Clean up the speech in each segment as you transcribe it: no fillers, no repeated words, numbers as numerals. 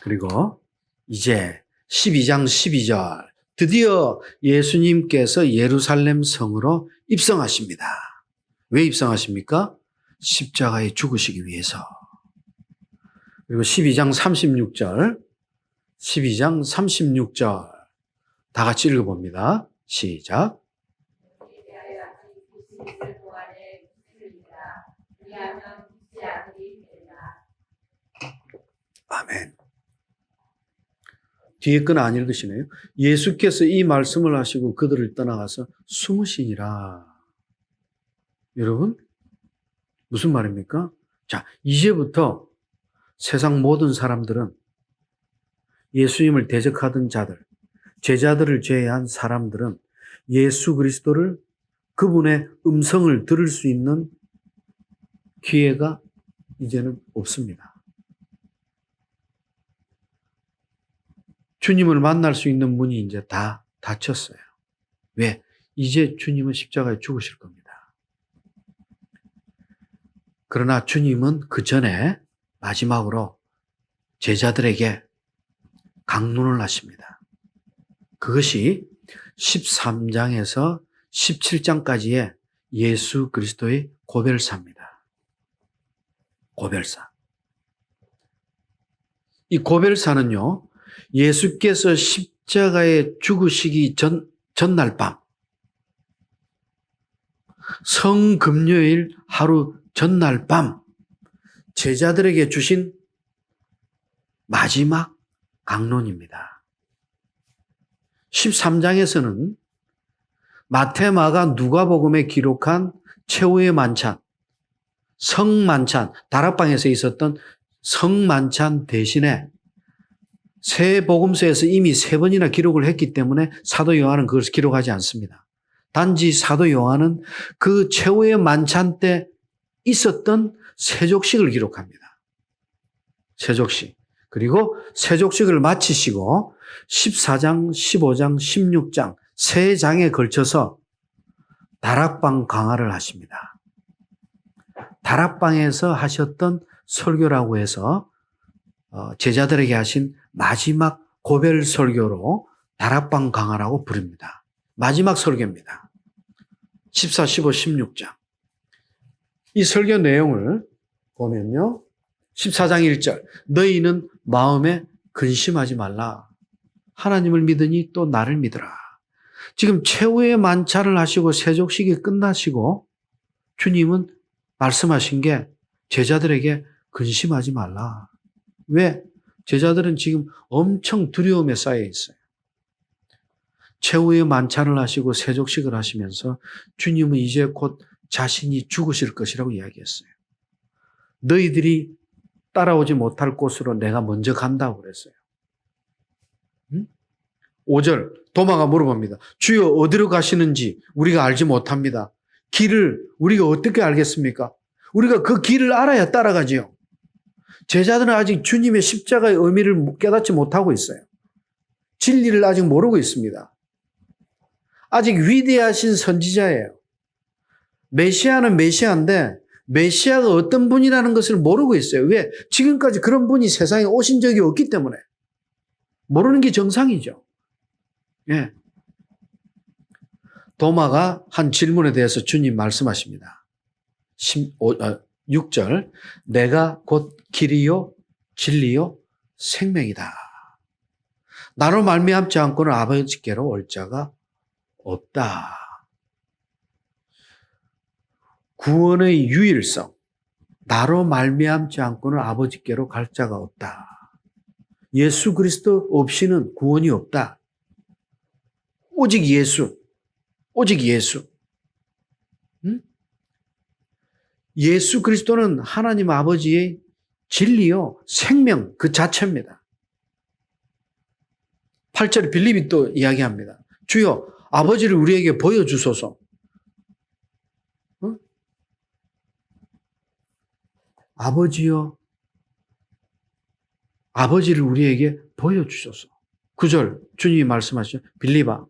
그리고 이제 12장 12절 드디어 예수님께서 예루살렘 성으로 입성하십니다. 왜 입성하십니까? 십자가에 죽으시기 위해서. 그리고 12장 36절 다 같이 읽어봅니다. 시작. 아멘. 뒤에 건 안 읽으시네요. 예수께서 이 말씀을 하시고 그들을 떠나가서 숨으시니라. 여러분, 무슨 말입니까? 자, 이제부터 세상 모든 사람들은 예수님을 대적하던 자들, 제자들을 제외한 사람들은 예수 그리스도를, 그분의 음성을 들을 수 있는 기회가 이제는 없습니다. 주님을 만날 수 있는 문이 이제 다 닫혔어요. 왜? 이제 주님은 십자가에 죽으실 겁니다. 그러나 주님은 그 전에 마지막으로 제자들에게 강론을 하십니다. 그것이 13장에서 17장까지의 예수 그리스도의 고별사입니다. 고별사. 이 고별사는요, 예수께서 십자가에 죽으시기 전날 밤, 성금요일 하루 전날 밤, 제자들에게 주신 마지막 강론입니다. 13장에서는 마태, 마가, 누가복음에 기록한 최후의 만찬, 성만찬, 다락방에서 있었던 성만찬 대신에 새 복음서에서 이미 3번이나 기록을 했기 때문에 사도 요한은 그것을 기록하지 않습니다. 단지 사도 요한은 그 최후의 만찬 때 있었던 세족식을 기록합니다. 세족식. 그리고 세족식을 마치시고 14장, 15장, 16장 3장에 걸쳐서 다락방 강화를 하십니다. 다락방에서 하셨던 설교라고 해서 제자들에게 하신 마지막 고별 설교로 다락방 강화라고 부릅니다. 마지막 설교입니다. 14, 15, 16장. 이 설교 내용을 보면요. 14장 1절. 너희는 마음에 근심하지 말라. 하나님을 믿으니 또 나를 믿으라. 지금 최후의 만찬을 하시고 세족식이 끝나시고 주님은 말씀하신 게 제자들에게 근심하지 말라. 왜? 제자들은 지금 엄청 두려움에 쌓여 있어요. 최후의 만찬을 하시고 세족식을 하시면서 주님은 이제 곧 자신이 죽으실 것이라고 이야기했어요. 너희들이 따라오지 못할 곳으로 내가 먼저 간다고 그랬어요. 5절 도마가 물어봅니다. 주여 어디로 가시는지 우리가 알지 못합니다. 길을 우리가 어떻게 알겠습니까? 우리가 그 길을 알아야 따라가지요. 제자들은 아직 주님의 십자가의 의미를 깨닫지 못하고 있어요. 진리를 아직 모르고 있습니다. 아직 위대하신 선지자예요. 메시아는 메시아인데 메시아가 어떤 분이라는 것을 모르고 있어요. 왜? 지금까지 그런 분이 세상에 오신 적이 없기 때문에. 모르는 게 정상이죠. 예. 도마가 한 질문에 대해서 주님 말씀하십니다. 6절 내가 곧 길이요 진리요 생명이다. 나로 말미암지 않고는 아버지께로 올 자가 없다. 구원의 유일성. 나로 말미암지 않고는 아버지께로 갈 자가 없다. 예수 그리스도 없이는 구원이 없다. 오직 예수. 오직 예수. 예수 그리스도는 하나님 아버지의 진리요, 생명 그 자체입니다. 8절에 빌립이 또 이야기합니다. 주여 아버지를 우리에게 보여주소서. 아버지여 아버지를 우리에게 보여주소서. 9절 주님이 말씀하시죠. 빌립아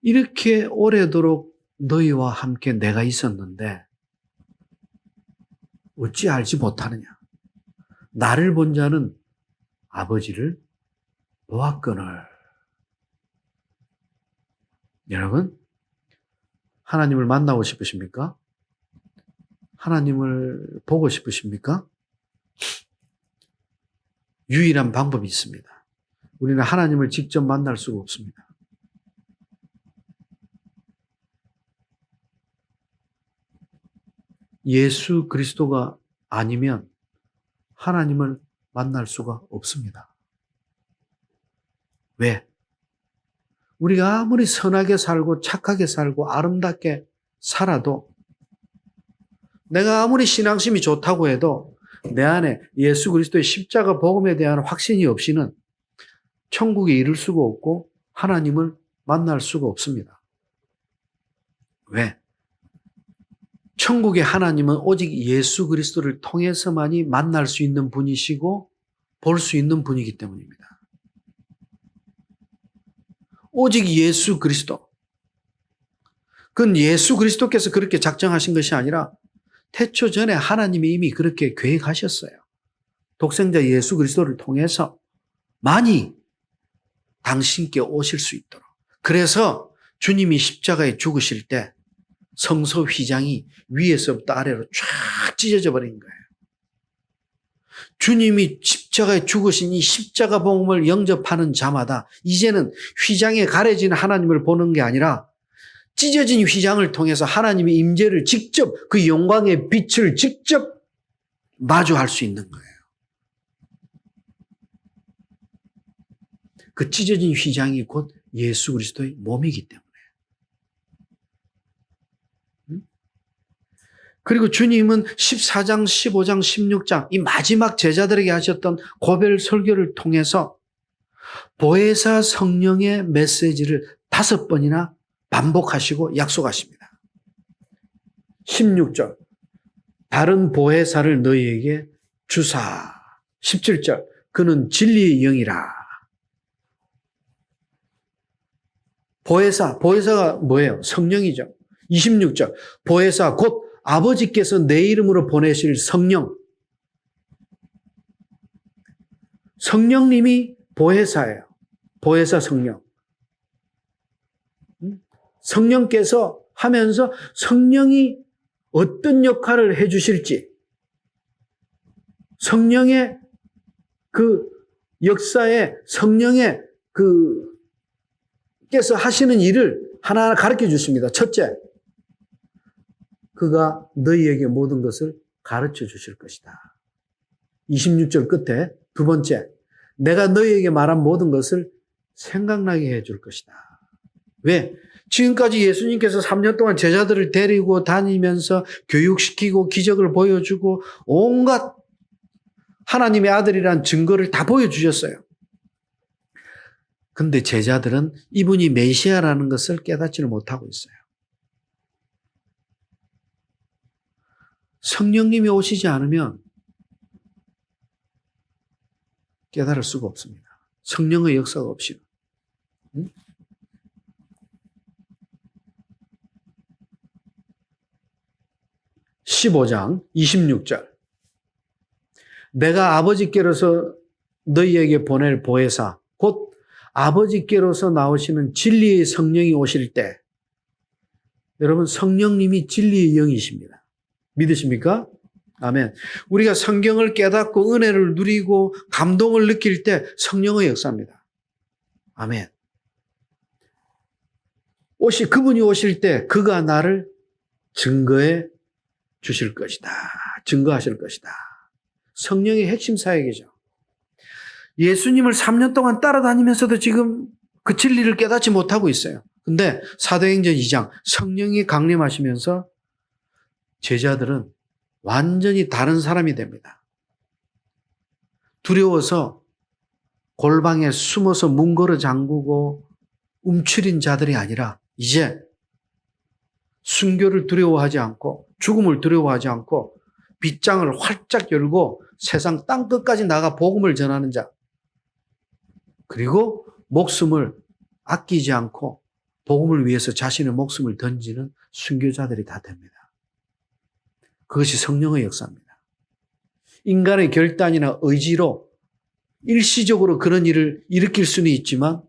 이렇게 오래도록 너희와 함께 내가 있었는데 어찌 알지 못하느냐. 나를 본 자는 아버지를 보았거늘. 여러분, 하나님을 만나고 싶으십니까? 하나님을 보고 싶으십니까? 유일한 방법이 있습니다. 우리는 하나님을 직접 만날 수가 없습니다. 예수 그리스도가 아니면 하나님을 만날 수가 없습니다. 왜? 우리가 아무리 선하게 살고 착하게 살고 아름답게 살아도, 내가 아무리 신앙심이 좋다고 해도 내 안에 예수 그리스도의 십자가 복음에 대한 확신이 없이는 천국에 이를 수가 없고 하나님을 만날 수가 없습니다. 왜? 천국의 하나님은 오직 예수 그리스도를 통해서만이 만날 수 있는 분이시고 볼 수 있는 분이기 때문입니다. 오직 예수 그리스도. 그건 예수 그리스도께서 그렇게 작정하신 것이 아니라 태초 전에 하나님이 이미 그렇게 계획하셨어요. 독생자 예수 그리스도를 통해서 많이 당신께 오실 수 있도록. 그래서 주님이 십자가에 죽으실 때 성소 휘장이 위에서부터 아래로 쫙 찢어져 버린 거예요. 주님이 십자가에 죽으신 이 십자가 복음을 영접하는 자마다 이제는 휘장에 가려진 하나님을 보는 게 아니라 찢어진 휘장을 통해서 하나님의 임재를 직접, 그 영광의 빛을 직접 마주할 수 있는 거예요. 그 찢어진 휘장이 곧 예수 그리스도의 몸이기 때문에. 그리고 주님은 14장, 15장, 16장 이 마지막 제자들에게 하셨던 고별 설교를 통해서 보혜사 성령의 메시지를 5번이나 반복하시고 약속하십니다. 16절, 다른 보혜사를 너희에게 주사. 17절, 그는 진리의 영이라. 보혜사가 뭐예요? 성령이죠. 26절, 보혜사 곧 아버지께서 내 이름으로 보내실 성령. 성령님이 보혜사예요. 보혜사 성령. 성령께서 하면서 성령이 어떤 역할을 해 주실지, 성령의 그 역사에 성령의 께서 하시는 일을 하나하나 가르쳐 주십니다. 첫째, 그가 너희에게 모든 것을 가르쳐 주실 것이다. 26절 끝에 두 번째, 내가 너희에게 말한 모든 것을 생각나게 해줄 것이다. 왜? 지금까지 예수님께서 3년 동안 제자들을 데리고 다니면서 교육시키고 기적을 보여주고 온갖 하나님의 아들이란 증거를 다 보여주셨어요. 근데 제자들은 이분이 메시아라는 것을 깨닫지를 못하고 있어요. 성령님이 오시지 않으면 깨달을 수가 없습니다. 성령의 역사가 없이는. 15장 26절, 내가 아버지께로서 너희에게 보낼 보혜사 곧 아버지께로서 나오시는 진리의 성령이 오실 때, 여러분 성령님이 진리의 영이십니다. 믿으십니까? 아멘. 우리가 성경을 깨닫고 은혜를 누리고 감동을 느낄 때 성령의 역사입니다. 아멘. 그분이 오실 때 그가 나를 증거해 주실 것이다. 증거하실 것이다. 성령의 핵심 사역이죠. 예수님을 3년 동안 따라다니면서도 지금 그 진리를 깨닫지 못하고 있어요. 근데 사도행전 2장 성령이 강림하시면서 제자들은 완전히 다른 사람이 됩니다. 두려워서 골방에 숨어서 문걸어 잠그고 움츠린 자들이 아니라 이제 순교를 두려워하지 않고 죽음을 두려워하지 않고 빗장을 활짝 열고 세상 땅끝까지 나가 복음을 전하는 자, 그리고 목숨을 아끼지 않고 복음을 위해서 자신의 목숨을 던지는 순교자들이 다 됩니다. 그것이 성령의 역사입니다. 인간의 결단이나 의지로 일시적으로 그런 일을 일으킬 수는 있지만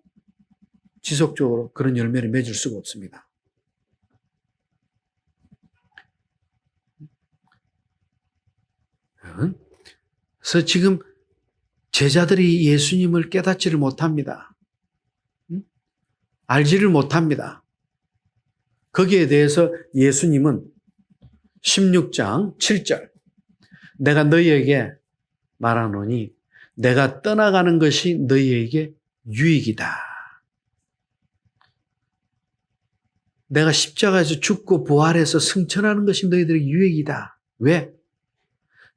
지속적으로 그런 열매를 맺을 수가 없습니다. 그래서 지금 제자들이 예수님을 깨닫지를 못합니다. 알지를 못합니다. 거기에 대해서 예수님은 16장 7절 내가 너희에게 말하노니 내가 떠나가는 것이 너희에게 유익이다. 내가 십자가에서 죽고 부활해서 승천하는 것이 너희들에게 유익이다. 왜?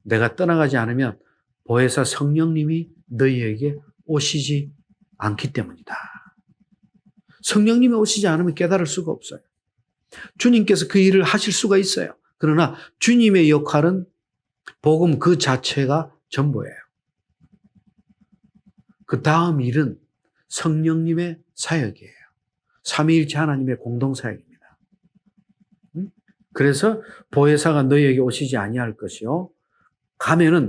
내가 떠나가지 않으면 보혜사 성령님이 너희에게 오시지 않기 때문이다. 성령님이 오시지 않으면 깨달을 수가 없어요. 주님께서 그 일을 하실 수가 있어요. 그러나 주님의 역할은 복음 그 자체가 전부예요. 그 다음 일은 성령님의 사역이에요. 삼위일체 하나님의 공동사역입니다. 그래서 보혜사가 너희에게 오시지 아니할 것이요.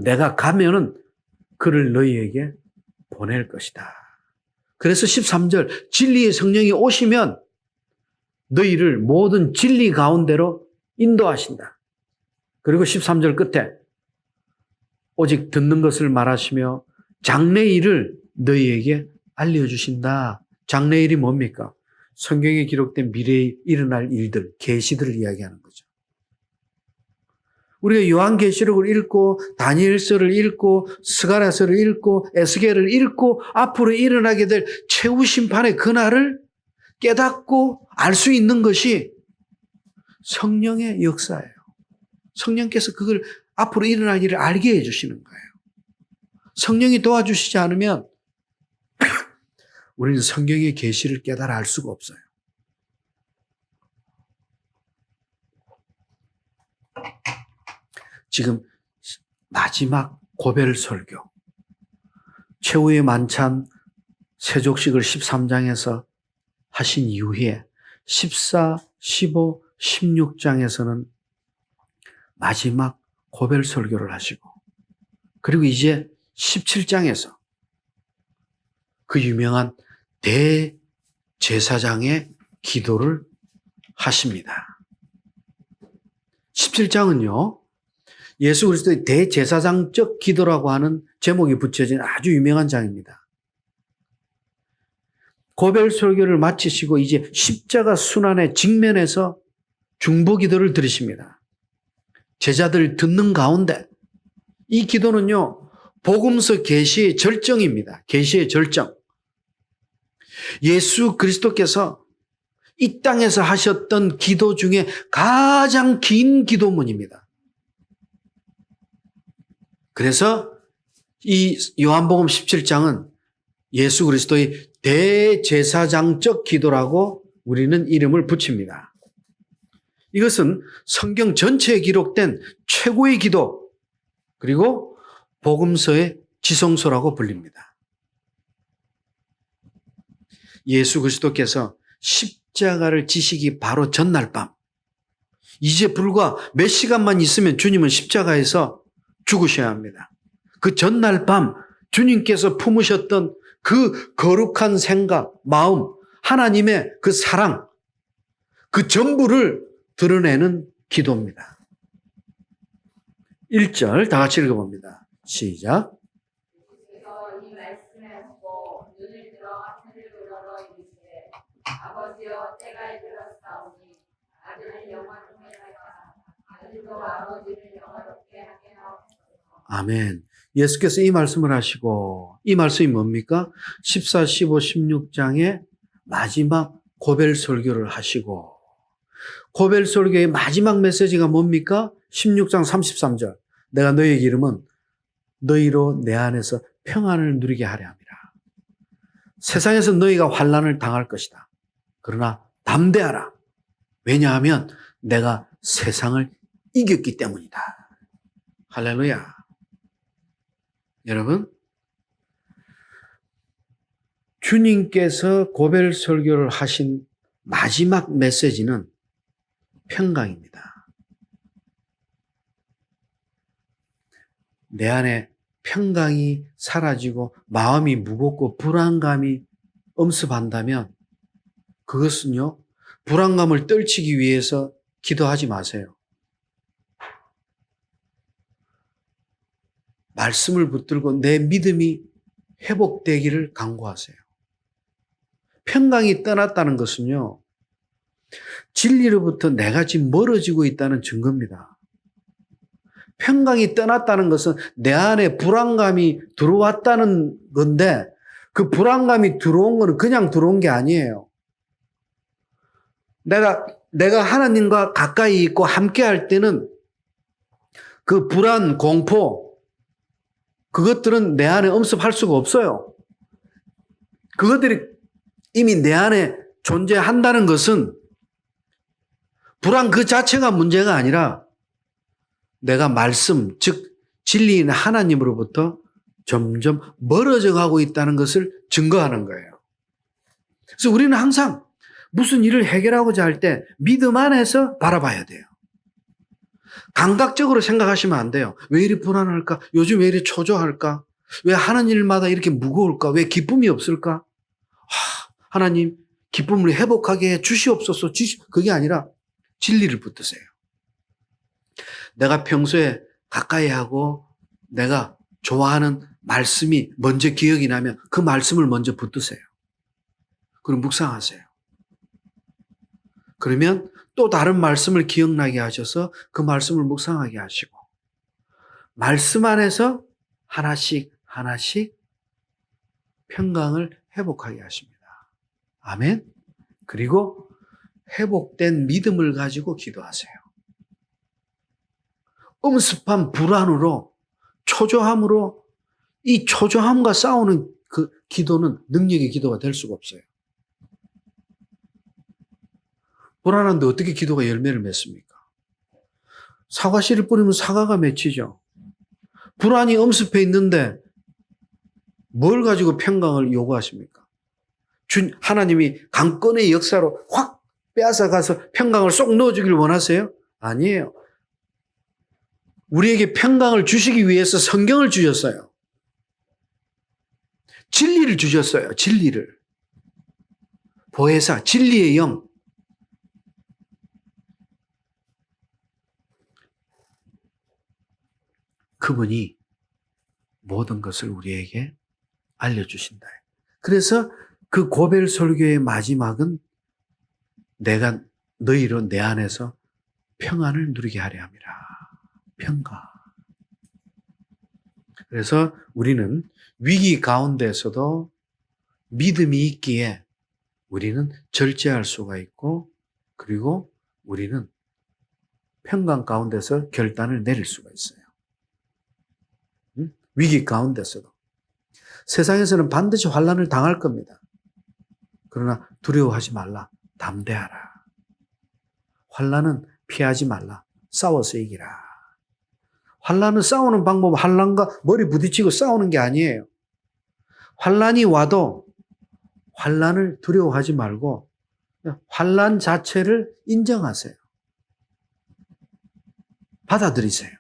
내가 가면은 그를 너희에게 보낼 것이다. 그래서 13절 진리의 성령이 오시면 너희를 모든 진리 가운데로 인도하신다. 그리고 13절 끝에 오직 듣는 것을 말하시며 장래일을 너희에게 알려주신다. 장래일이 뭡니까? 성경에 기록된 미래에 일어날 일들, 계시들을 이야기하는 거죠. 우리가 요한계시록을 읽고 다니엘서를 읽고 스가랴서를 읽고 에스겔을 읽고 앞으로 일어나게 될 최후 심판의 그날을 깨닫고 알 수 있는 것이 성령의 역사예요. 성령께서 그걸 앞으로 일어날 일을 알게 해주시는 거예요. 성령이 도와주시지 않으면 우리는 성경의 계시를 깨달아 알 수가 없어요. 지금 마지막 고별 설교, 최후의 만찬 세족식을 13장에서 하신 이후에 14, 15, 16장에서는 마지막 고별 설교를 하시고 그리고 이제 17장에서 그 유명한 대제사장의 기도를 하십니다. 17장은요. 예수 그리스도의 대제사장적 기도라고 하는 제목이 붙여진 아주 유명한 장입니다. 고별 설교를 마치시고 이제 십자가 순환의 직면에서 중보 기도를 드리십니다. 제자들 듣는 가운데 이 기도는요. 복음서 계시의 절정입니다. 계시의 절정. 예수 그리스도께서 이 땅에서 하셨던 기도 중에 가장 긴 기도문입니다. 그래서 이 요한복음 17장은 예수 그리스도의 대제사장적 기도라고 우리는 이름을 붙입니다. 이것은 성경 전체에 기록된 최고의 기도 그리고 복음서의 지성소라고 불립니다. 예수 그리스도께서 십자가를 지시기 바로 전날 밤 이제 불과 몇 시간만 있으면 주님은 십자가에서 죽으셔야 합니다. 그 전날 밤 주님께서 품으셨던 그 거룩한 생각, 마음, 하나님의 그 사랑, 그 전부를 드러내는 기도입니다. 1절 다 같이 읽어봅니다. 시작. 아버지여 때가 이르렀사오니 아들을 영화로움에다가 아들도 아버지를 영화롭게 하게 하옵소서. 아멘. 예수께서 이 말씀을 하시고 이 말씀이 뭡니까? 14, 15, 16장의 마지막 고별 설교를 하시고 고별 설교의 마지막 메시지가 뭡니까? 16장 33절 내가 너희에게 이름은 너희로 내 안에서 평안을 누리게 하려 함이라. 세상에서 너희가 환난을 당할 것이다. 그러나 담대하라. 왜냐하면 내가 세상을 이겼기 때문이다. 할렐루야. 여러분, 주님께서 고별 설교를 하신 마지막 메시지는 평강입니다. 내 안에 평강이 사라지고 마음이 무겁고 불안감이 엄습한다면 그것은요, 불안감을 떨치기 위해서 기도하지 마세요. 말씀을 붙들고 내 믿음이 회복되기를 간구하세요. 평강이 떠났다는 것은요, 진리로부터 내가 지금 멀어지고 있다는 증거입니다. 평강이 떠났다는 것은 내 안에 불안감이 들어왔다는 건데, 그 불안감이 들어온 거는 그냥 들어온 게 아니에요. 내가 하나님과 가까이 있고 함께 할 때는 그 불안, 공포, 그것들은 내 안에 엄습할 수가 없어요. 그것들이 이미 내 안에 존재한다는 것은 불안 그 자체가 문제가 아니라 내가 말씀, 즉 진리인 하나님으로부터 점점 멀어져 가고 있다는 것을 증거하는 거예요. 그래서 우리는 항상 무슨 일을 해결하고자 할 때 믿음 안에서 바라봐야 돼요. 감각적으로 생각하시면 안 돼요. 왜 이리 불안할까? 요즘 왜 이리 초조할까? 왜 하는 일마다 이렇게 무거울까? 왜 기쁨이 없을까? 하나님 기쁨을 회복하게 해 주시옵소서. 그게 아니라 진리를 붙드세요. 내가 평소에 가까이 하고 내가 좋아하는 말씀이 먼저 기억이 나면 그 말씀을 먼저 붙드세요. 그럼 묵상하세요. 그러면 또 다른 말씀을 기억나게 하셔서 그 말씀을 묵상하게 하시고 말씀 안에서 하나씩 하나씩 평강을 회복하게 하십니다. 아멘. 그리고 회복된 믿음을 가지고 기도하세요. 엄습한 불안으로 초조함으로 이 초조함과 싸우는 그 기도는 능력의 기도가 될 수가 없어요. 불안한데 어떻게 기도가 열매를 맺습니까? 사과 씨를 뿌리면 사과가 맺히죠. 불안이 엄습해 있는데 뭘 가지고 평강을 요구하십니까? 하나님이 강권의 역사로 확 빼앗아가서 평강을 쏙 넣어주길 원하세요? 아니에요. 우리에게 평강을 주시기 위해서 성경을 주셨어요. 진리를 주셨어요. 진리를. 보혜사, 진리의 영. 그분이 모든 것을 우리에게 알려주신다. 그래서 그 고벨 설교의 마지막은 내가 너희로 내 안에서 평안을 누리게 하려 함이라. 평강. 그래서 우리는 위기 가운데서도 믿음이 있기에 우리는 절제할 수가 있고 그리고 우리는 평강 가운데서 결단을 내릴 수가 있어요. 위기 가운데서도. 세상에서는 반드시 환난을 당할 겁니다. 그러나 두려워하지 말라. 담대하라. 환난은 피하지 말라. 싸워서 이기라. 환난은 싸우는 방법은 환난과 머리 부딪히고 싸우는 게 아니에요. 환난이 와도 환난을 두려워하지 말고 환난 자체를 인정하세요. 받아들이세요.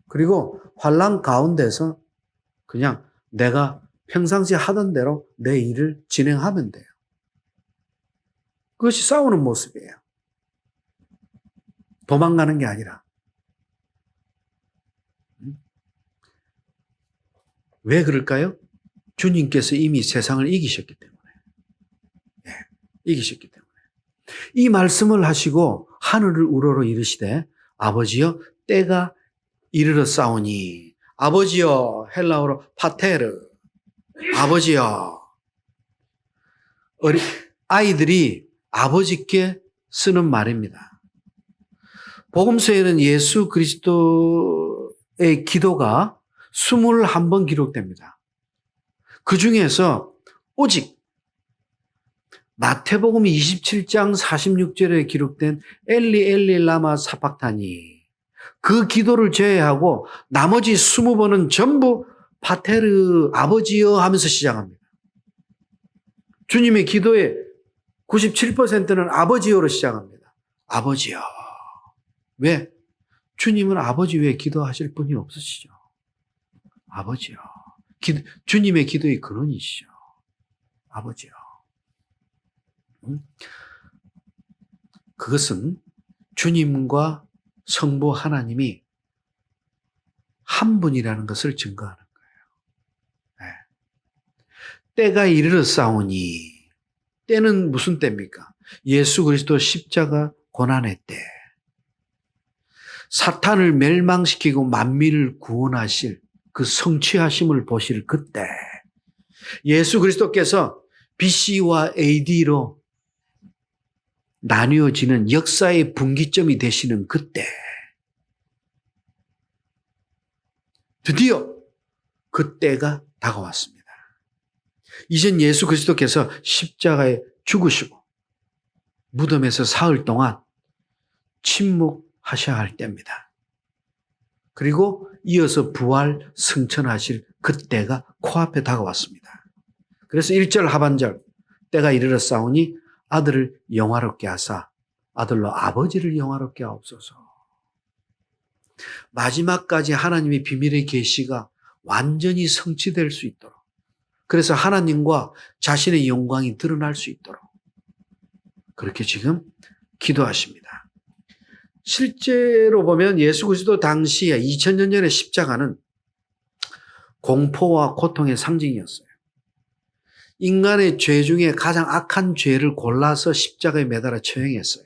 그리고 환난 가운데서 그냥 내가 평상시 하던 대로 내 일을 진행하면 돼요. 그것이 싸우는 모습이에요. 도망가는 게 아니라. 왜 그럴까요? 주님께서 이미 세상을 이기셨기 때문에. 네, 이기셨기 때문에. 이 말씀을 하시고 하늘을 우러러 이르시되 아버지여 때가 이르렀사오니 아버지여 헬라어로 파테르 아버지여 아이들이 아버지께 쓰는 말입니다. 복음서에는 예수 그리스도의 기도가 21번 기록됩니다. 그 중에서 오직 마태복음 27장 46절에 기록된 엘리 엘리 라마 사박타니 그 기도를 제외하고 나머지 20번은 전부 파테르 아버지여 하면서 시작합니다. 주님의 기도의 97%는 아버지여로 시작합니다. 아버지요. 주님의 기도의 근원이시죠. 아버지요. 그것은 주님과 성부 하나님이 한 분이라는 것을 증거하는 거예요. 네. 때가 이르렀사오니, 때는 무슨 때입니까? 예수 그리스도 십자가 고난의 때. 사탄을 멸망시키고 만민을 구원하실 그 성취하심을 보실 그때. 예수 그리스도께서 BC와 AD로 나뉘어지는 역사의 분기점이 되시는 그때. 드디어 그때가 다가왔습니다. 이젠 예수 그리스도께서 십자가에 죽으시고 무덤에서 사흘 동안 침묵하셔야 할 때입니다. 그리고 이어서 부활 승천하실 그때가 코앞에 다가왔습니다. 그래서 1절 하반절, 때가 이르렀사오니 아들을 영화롭게 하사 아들로 아버지를 영화롭게 하옵소서. 마지막까지 하나님의 비밀의 계시가 완전히 성취될 수 있도록, 그래서 하나님과 자신의 영광이 드러날 수 있도록 그렇게 지금 기도하십니다. 실제로 보면 예수 그리스도 당시에 2000년 전의 십자가는 공포와 고통의 상징이었어요. 인간의 죄 중에 가장 악한 죄를 골라서 십자가에 매달아 처형했어요.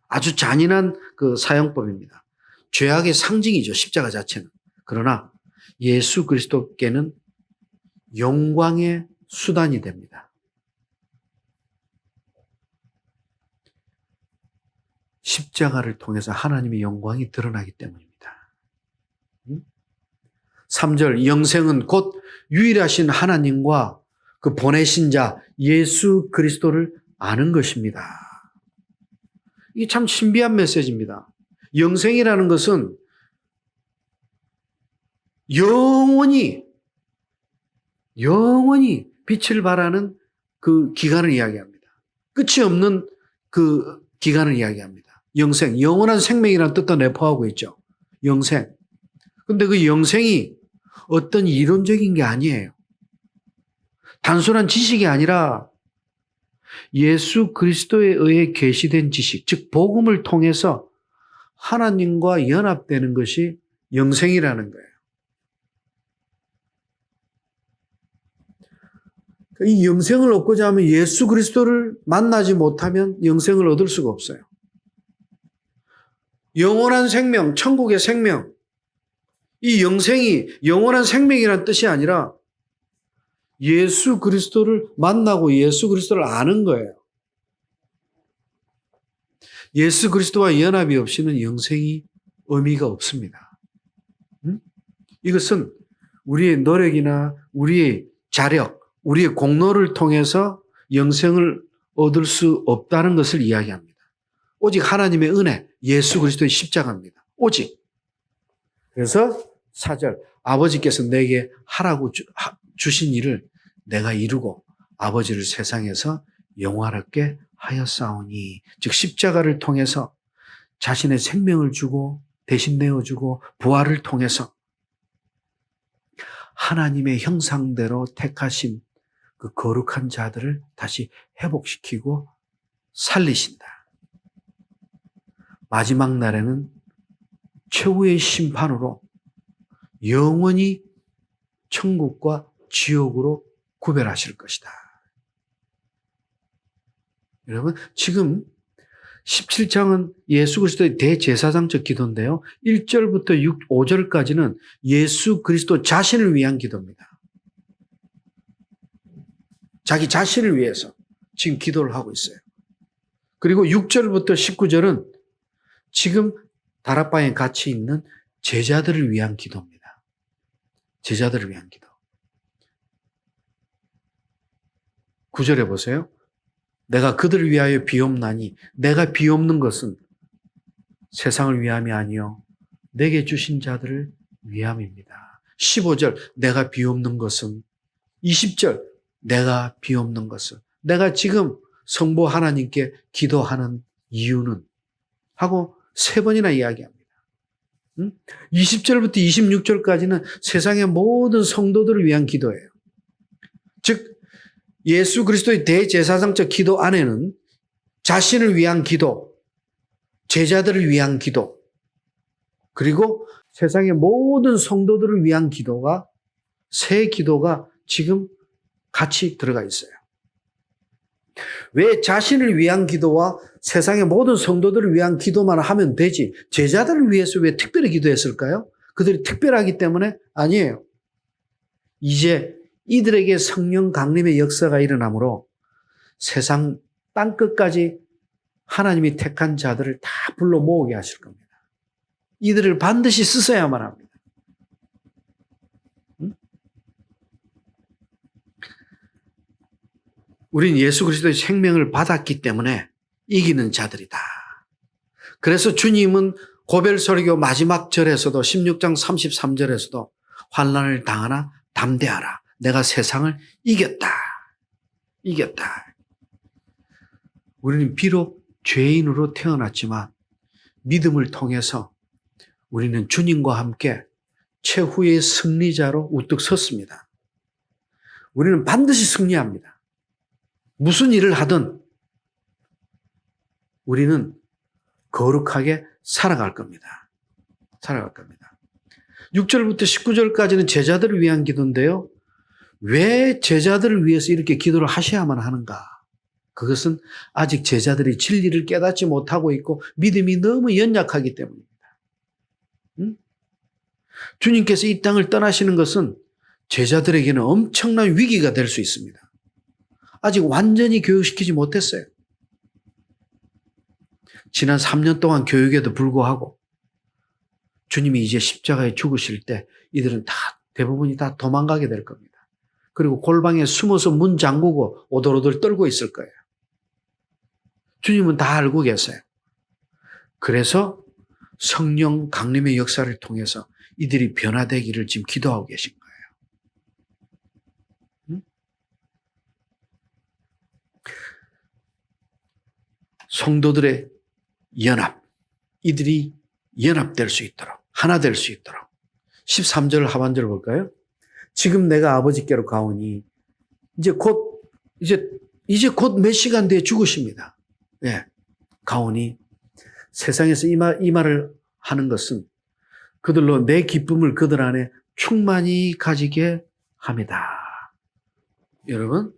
아주 잔인한 그 사형법입니다. 죄악의 상징이죠, 십자가 자체는. 그러나 예수 그리스도께는 영광의 수단이 됩니다. 십자가를 통해서 하나님의 영광이 드러나기 때문입니다. 3절, 영생은 곧 유일하신 하나님과 그 보내신 자 예수 그리스도를 아는 것입니다. 이게 참 신비한 메시지입니다. 영생이라는 것은 영원히 빛을 발하는 그 기간을 이야기합니다. 끝이 없는 그 기간을 이야기합니다. 영생, 영원한 생명이라는 뜻도 내포하고 있죠. 영생. 근데 그 영생이 어떤 이론적인 게 아니에요. 단순한 지식이 아니라 예수 그리스도에 의해 계시된 지식, 즉 복음을 통해서 하나님과 연합되는 것이 영생이라는 거예요. 이 영생을 얻고자 하면 예수 그리스도를 만나지 못하면 영생을 얻을 수가 없어요. 영원한 생명, 천국의 생명, 이 영생이 영원한 생명이라는 뜻이 아니라 예수 그리스도를 만나고 예수 그리스도를 아는 거예요. 예수 그리스도와 연합이 없이는 영생이 의미가 없습니다. 이것은 우리의 노력이나 우리의 자력, 우리의 공로를 통해서 영생을 얻을 수 없다는 것을 이야기합니다. 오직 하나님의 은혜, 예수 그리스도의 십자가입니다. 오직. 그래서 4절, 아버지께서 내게 하라고 주신 일을 내가 이루고 아버지를 세상에서 영화롭게 하였사오니, 즉 십자가를 통해서 자신의 생명을 주고 대신 내어주고 부활을 통해서 하나님의 형상대로 택하신 그 거룩한 자들을 다시 회복시키고 살리신다. 마지막 날에는 최후의 심판으로 영원히 천국과 지옥으로 구별하실 것이다. 여러분, 지금 17장은 예수 그리스도의 대제사장적 기도인데요. 1절부터 5절까지는 예수 그리스도 자신을 위한 기도입니다. 자기 자신을 위해서 지금 기도를 하고 있어요. 그리고 6절부터 19절은 지금 다락방에 같이 있는 제자들을 위한 기도입니다. 제자들을 위한 기도. 9절에 보세요. 내가 그들을 위하여 비옵나니 내가 비옵는 것은 세상을 위함이 아니요 내게 주신 자들을 위함입니다. 15절 내가 비옵는 것은, 20절 내가 비옵는 것은, 내가 지금 성부 하나님께 기도하는 이유는 하고 3번이나 이야기합니다. 20절부터 26절까지는 세상의 모든 성도들을 위한 기도예요. 즉 예수 그리스도의 대제사장적 기도 안에는 자신을 위한 기도, 제자들을 위한 기도, 그리고 세상의 모든 성도들을 위한 기도가 세 기도가 지금 같이 들어가 있어요. 왜 자신을 위한 기도와 세상의 모든 성도들을 위한 기도만 하면 되지 제자들을 위해서 왜 특별히 기도했을까요? 그들이 특별하기 때문에? 아니에요. 이제 이들에게 성령 강림의 역사가 일어나므로 세상 땅끝까지 하나님이 택한 자들을 다 불러 모으게 하실 겁니다. 이들을 반드시 쓰셔야만 합니다. 우린 예수 그리스도의 생명을 받았기 때문에 이기는 자들이다. 그래서 주님은 고별설교 마지막 절에서도 16장 33절에서도 환난을 당하나 담대하라. 내가 세상을 이겼다. 이겼다. 우리는 비록 죄인으로 태어났지만 믿음을 통해서 우리는 주님과 함께 최후의 승리자로 우뚝 섰습니다. 우리는 반드시 승리합니다. 무슨 일을 하든 우리는 거룩하게 살아갈 겁니다. 살아갈 겁니다. 6절부터 19절까지는 제자들을 위한 기도인데요. 왜 제자들을 위해서 이렇게 기도를 하셔야만 하는가? 그것은 아직 제자들이 진리를 깨닫지 못하고 있고 믿음이 너무 연약하기 때문입니다. 주님께서 이 땅을 떠나시는 것은 제자들에게는 엄청난 위기가 될 수 있습니다. 아직 완전히 교육시키지 못했어요. 지난 3년 동안 교육에도 불구하고 주님이 이제 십자가에 죽으실 때 이들은 대부분이 다 도망가게 될 겁니다. 그리고 골방에 숨어서 문 잠그고 오돌오돌 떨고 있을 거예요. 주님은 다 알고 계세요. 그래서 성령 강림의 역사를 통해서 이들이 변화되기를 지금 기도하고 계신 거예요. 성도들의 연합, 이들이 연합될 수 있도록, 하나 될 수 있도록. 13절 하반절 볼까요? 지금 내가 아버지께로 가오니 이제 곧 몇 시간 뒤에 죽으십니다. 예, 가오니 세상에서 이 말을 하는 것은 그들로 내 기쁨을 그들 안에 충만히 가지게 합니다. 여러분,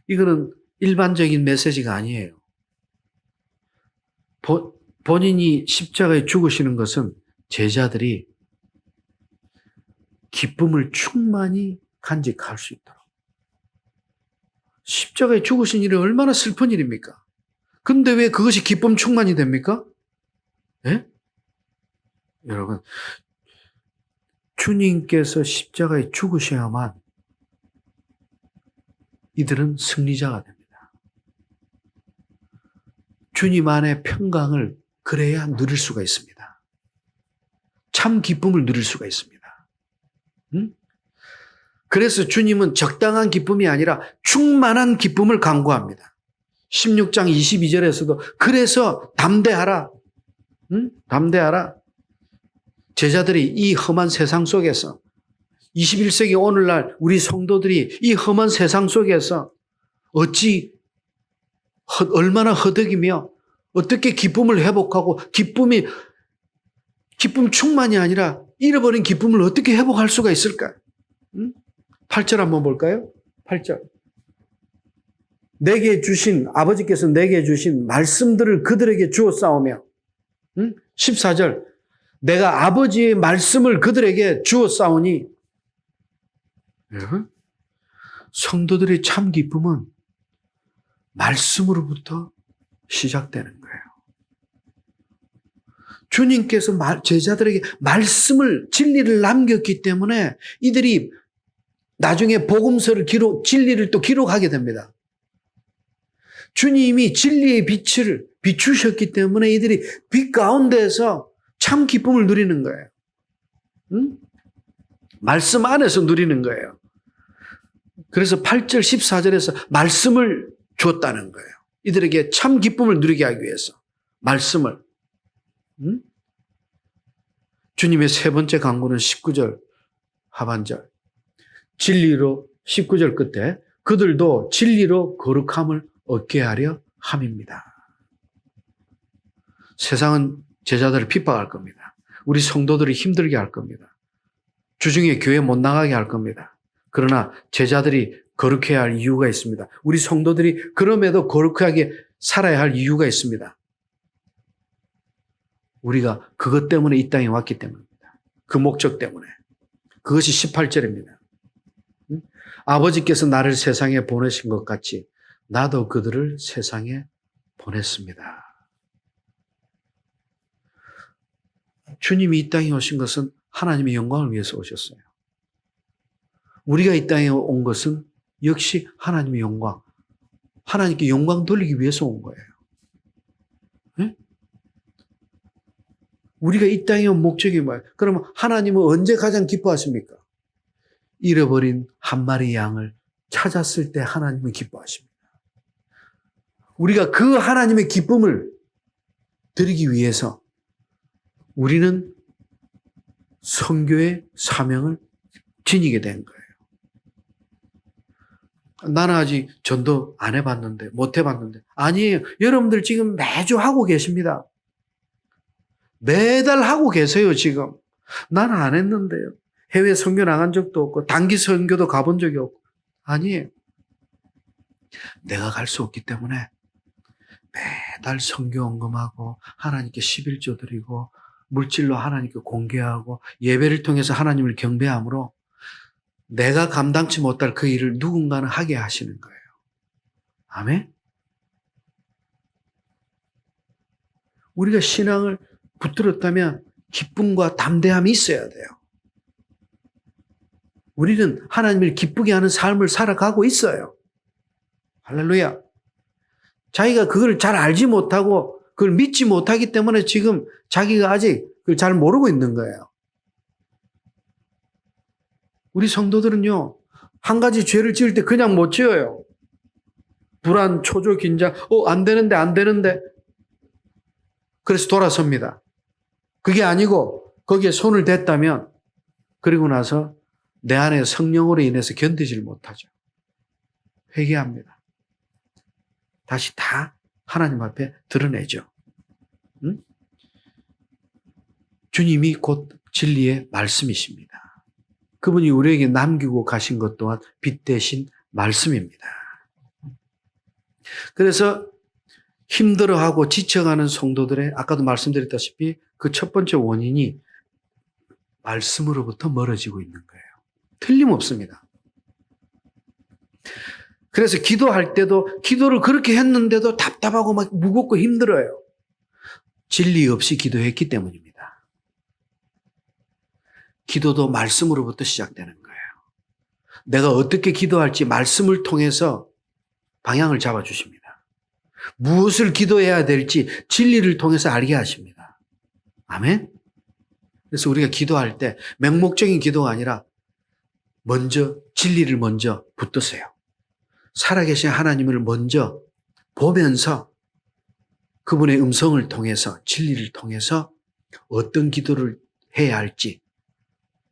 이거는 일반적인 메시지가 아니에요. 본인이 십자가에 죽으시는 것은 제자들이 기쁨을 충만히 간직할 수 있도록. 십자가에 죽으신 일이 얼마나 슬픈 일입니까? 근데 왜 그것이 기쁨 충만이 됩니까? 예? 여러분, 주님께서 십자가에 죽으셔야만 이들은 승리자가 됩니다. 주님 안의 평강을 그래야 누릴 수가 있습니다. 참 기쁨을 누릴 수가 있습니다. 그래서 주님은 적당한 기쁨이 아니라 충만한 기쁨을 강구합니다. 16장 22절에서도 그래서 담대하라. 담대하라. 제자들이 이 험한 세상 속에서 21세기 오늘날 우리 성도들이 이 험한 세상 속에서 얼마나 허덕이며 어떻게 기쁨을 회복하고 기쁨 충만이 아니라 잃어버린 기쁨을 어떻게 회복할 수가 있을까? 8절 한번 볼까요? 8절. 아버지께서 내게 주신 말씀들을 그들에게 주었사오며 14절. 내가 아버지의 말씀을 그들에게 주었사오니 여러분, 성도들의 참 기쁨은 말씀으로부터 시작되는 거예요. 주님께서 제자들에게 진리를 남겼기 때문에 이들이 나중에 진리를 또 기록하게 됩니다. 주님이 진리의 빛을 비추셨기 때문에 이들이 빛 가운데에서 참 기쁨을 누리는 거예요. 말씀 안에서 누리는 거예요. 그래서 8절 14절에서 말씀을 주었다는 거예요. 이들에게 참 기쁨을 누리게 하기 위해서 말씀을. 주님의 세 번째 강구는 19절 하반절. 진리로 19절 끝에 그들도 진리로 거룩함을 얻게 하려 함입니다. 세상은 제자들을 핍박할 겁니다. 우리 성도들이 힘들게 할 겁니다. 주중에 교회 못 나가게 할 겁니다. 그러나 제자들이 거룩해야 할 이유가 있습니다. 우리 성도들이 그럼에도 거룩하게 살아야 할 이유가 있습니다. 우리가 그것 때문에 이 땅에 왔기 때문입니다. 그 목적 때문에. 그것이 18절입니다. 아버지께서 나를 세상에 보내신 것 같이 나도 그들을 세상에 보냈습니다. 주님이 이 땅에 오신 것은 하나님의 영광을 위해서 오셨어요. 우리가 이 땅에 온 것은 역시 하나님의 영광, 하나님께 영광 돌리기 위해서 온 거예요. 네? 우리가 이 땅에 온 목적이 뭐예요? 그러면 하나님은 언제 가장 기뻐하십니까? 잃어버린 한 마리 양을 찾았을 때 하나님은 기뻐하십니다. 우리가 그 하나님의 기쁨을 드리기 위해서 우리는 선교의 사명을 지니게 된 거예요. 나는 아직 전도 안 해봤는데, 못 해봤는데. 아니에요. 여러분들 지금 매주 하고 계십니다. 매달 하고 계세요, 지금. 나는 안 했는데요. 해외 선교 나간 적도 없고, 단기 선교도 가본 적이 없고. 아니에요. 내가 갈 수 없기 때문에 매달 선교 헌금하고, 하나님께 11조 드리고, 물질로 하나님께 공개하고, 예배를 통해서 하나님을 경배함으로 내가 감당치 못할 그 일을 누군가는 하게 하시는 거예요. 아멘? 우리가 신앙을 붙들었다면 기쁨과 담대함이 있어야 돼요. 우리는 하나님을 기쁘게 하는 삶을 살아가고 있어요. 할렐루야. 자기가 그걸 잘 알지 못하고 그걸 믿지 못하기 때문에 지금 자기가 아직 그걸 잘 모르고 있는 거예요. 우리 성도들은요, 한 가지 죄를 지을 때 그냥 못 지어요. 불안, 초조, 긴장, 안 되는데. 그래서 돌아섭니다. 그게 아니고 거기에 손을 댔다면 그리고 나서 내 안에 성령으로 인해서 견디질 못하죠. 회개합니다. 다시 다 하나님 앞에 드러내죠. 응? 주님이 곧 진리의 말씀이십니다. 그분이 우리에게 남기고 가신 것 또한 빛 대신 말씀입니다. 그래서 힘들어하고 지쳐가는 성도들의 아까도 말씀드렸다시피 그 첫 번째 원인이 말씀으로부터 멀어지고 있는 거예요. 틀림없습니다. 그래서 기도할 때도 기도를 그렇게 했는데도 답답하고 막 무겁고 힘들어요. 진리 없이 기도했기 때문입니다. 기도도 말씀으로부터 시작되는 거예요. 내가 어떻게 기도할지 말씀을 통해서 방향을 잡아주십니다. 무엇을 기도해야 될지 진리를 통해서 알게 하십니다. 아멘? 그래서 우리가 기도할 때 맹목적인 기도가 아니라 먼저 진리를 먼저 붙드세요. 살아계신 하나님을 먼저 보면서 그분의 음성을 통해서 진리를 통해서 어떤 기도를 해야 할지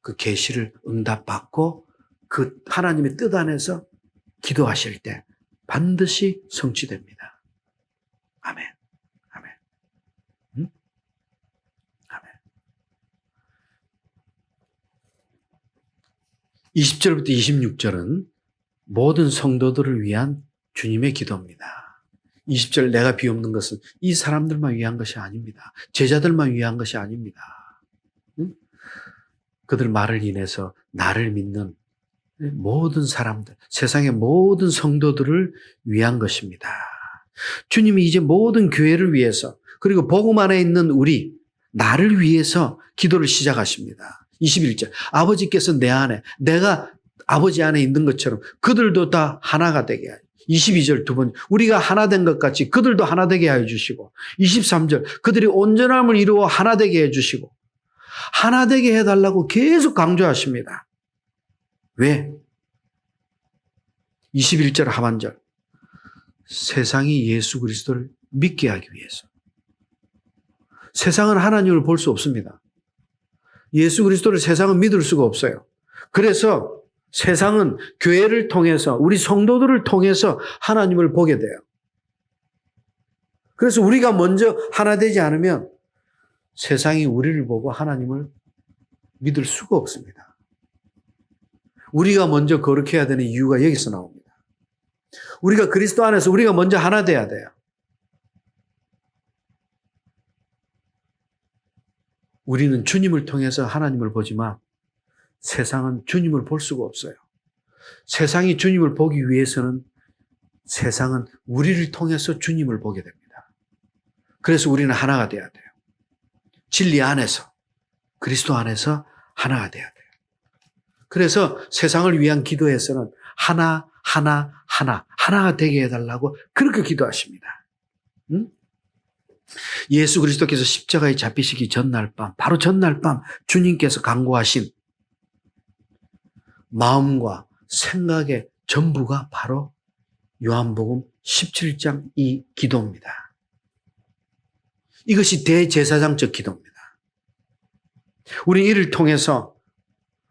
그 계시를 응답받고 그 하나님의 뜻 안에서 기도하실 때 반드시 성취됩니다. 아멘. 아멘. 응? 아멘. 20절부터 26절은 모든 성도들을 위한 주님의 기도입니다. 20절 내가 비옵는 것은 이 사람들만 위한 것이 아닙니다. 제자들만 위한 것이 아닙니다. 응? 그들 말을 인해서 나를 믿는 모든 사람들, 세상의 모든 성도들을 위한 것입니다. 주님이 이제 모든 교회를 위해서 그리고 복음 안에 있는 우리, 나를 위해서 기도를 시작하십니다. 21절 아버지께서 내 안에, 내가 아버지 안에 있는 것처럼 그들도 다 하나가 되게 하여 22절 두 번 우리가 하나 된 것 같이 그들도 하나 되게 하여 주시고 23절 그들이 온전함을 이루어 하나 되게 해 주시고 하나 되게 해달라고 계속 강조하십니다. 왜? 21절 하반절 세상이 예수 그리스도를 믿게 하기 위해서. 세상은 하나님을 볼 수 없습니다. 예수 그리스도를 세상은 믿을 수가 없어요. 그래서 세상은 교회를 통해서 우리 성도들을 통해서 하나님을 보게 돼요. 그래서 우리가 먼저 하나 되지 않으면 세상이 우리를 보고 하나님을 믿을 수가 없습니다. 우리가 먼저 거룩해야 되는 이유가 여기서 나옵니다. 우리가 그리스도 안에서 우리가 먼저 하나 돼야 돼요. 우리는 주님을 통해서 하나님을 보지만 세상은 주님을 볼 수가 없어요. 세상이 주님을 보기 위해서는 세상은 우리를 통해서 주님을 보게 됩니다. 그래서 우리는 하나가 돼야 돼요. 진리 안에서, 그리스도 안에서 하나가 돼야 돼요. 그래서 세상을 위한 기도에서는 하나가 되게 해달라고 그렇게 기도하십니다. 응? 예수 그리스도께서 십자가에 잡히시기 전날 밤, 바로 전날 밤 주님께서 강구하신 마음과 생각의 전부가 바로 요한복음 17장 이 기도입니다. 이것이 대제사장적 기도입니다. 우리 이를 통해서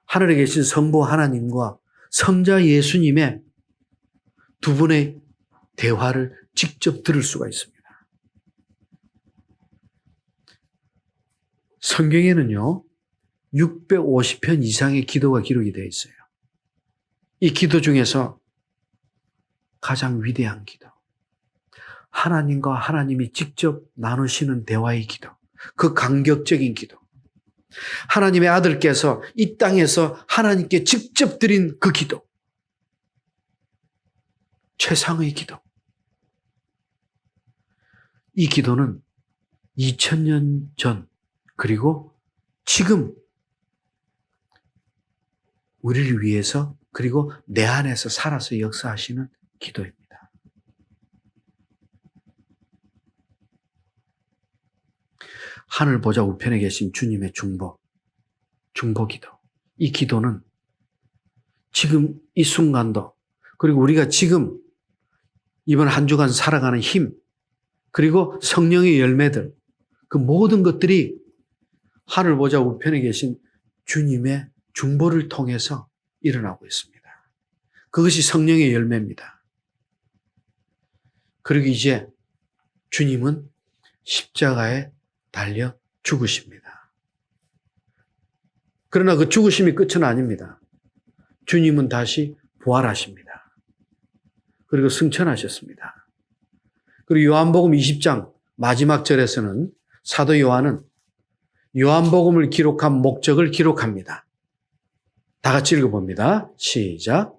하늘에 계신 성부 하나님과 성자 예수님의 두 분의 대화를 직접 들을 수가 있습니다. 성경에는요, 650편 이상의 기도가 기록이 되어 있어요. 이 기도 중에서 가장 위대한 기도, 하나님과 하나님이 직접 나누시는 대화의 기도, 그 감격적인 기도, 하나님의 아들께서 이 땅에서 하나님께 직접 드린 그 기도, 최상의 기도. 이 기도는 2000년 전 그리고 지금 우리를 위해서 그리고 내 안에서 살아서 역사하시는 기도입니다. 하늘 보좌 우편에 계신 주님의 중보 기도. 이 기도는 지금 이 순간도 그리고 우리가 지금 이번 한 주간 살아가는 힘 그리고 성령의 열매들 그 모든 것들이 하늘 보좌 우편에 계신 주님의 중보를 통해서 일어나고 있습니다. 그것이 성령의 열매입니다. 그리고 이제 주님은 십자가에 달려 죽으십니다. 그러나 그 죽으심이 끝은 아닙니다. 주님은 다시 부활하십니다. 그리고 승천하셨습니다. 그리고 요한복음 20장 마지막 절에서는 사도 요한은 요한복음을 기록한 목적을 기록합니다. 다 같이 읽어봅니다. 시작.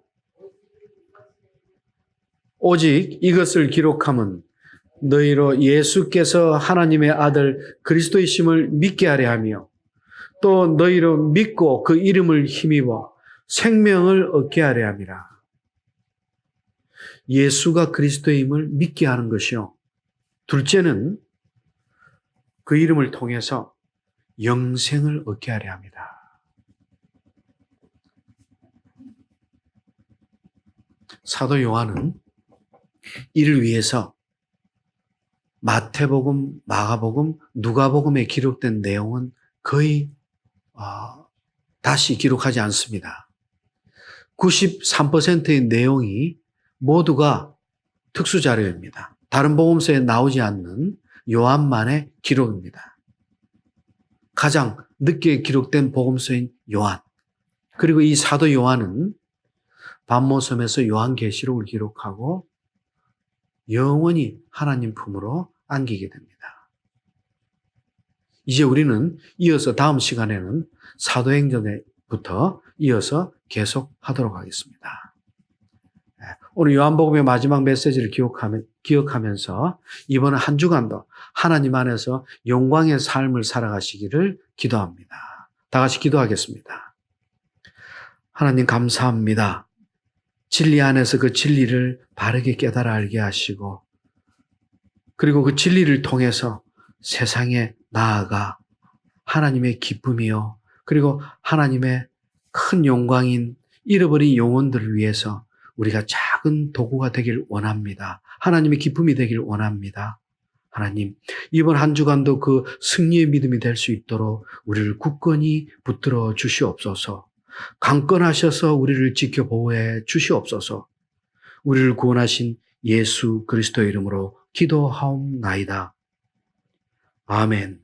오직 이것을 기록함은 너희로 예수께서 하나님의 아들 그리스도이심을 믿게 하려 하며 또 너희로 믿고 그 이름을 힘입어 생명을 얻게 하려 함이라. 예수가 그리스도임을 믿게 하는 것이요. 둘째는 그 이름을 통해서 영생을 얻게 하려 합니다. 사도 요한은 이를 위해서 마태복음, 마가복음, 누가복음에 기록된 내용은 거의 다시 기록하지 않습니다. 93%의 내용이 모두가 특수자료입니다. 다른 복음서에 나오지 않는 요한만의 기록입니다. 가장 늦게 기록된 복음서인 요한. 그리고 이 사도 요한은 반모섬에서 요한계시록을 기록하고 영원히 하나님 품으로 안기게 됩니다. 이제 우리는 이어서 다음 시간에는 사도행전부터 이어서 계속 하도록 하겠습니다. 오늘 요한복음의 마지막 메시지를 기억하면서 이번 한 주간도 하나님 안에서 영광의 삶을 살아가시기를 기도합니다. 다 같이 기도하겠습니다. 하나님 감사합니다. 진리 안에서 그 진리를 바르게 깨달아 알게 하시고 그리고 그 진리를 통해서 세상에 나아가 하나님의 기쁨이요 그리고 하나님의 큰 영광인 잃어버린 영혼들을 위해서 우리가 작은 도구가 되길 원합니다. 하나님의 기쁨이 되길 원합니다. 하나님, 이번 한 주간도 그 승리의 믿음이 될 수 있도록 우리를 굳건히 붙들어 주시옵소서. 강건하셔서 우리를 지켜 보호해 주시옵소서. 우리를 구원하신 예수 그리스도의 이름으로 기도하옵나이다. 아멘.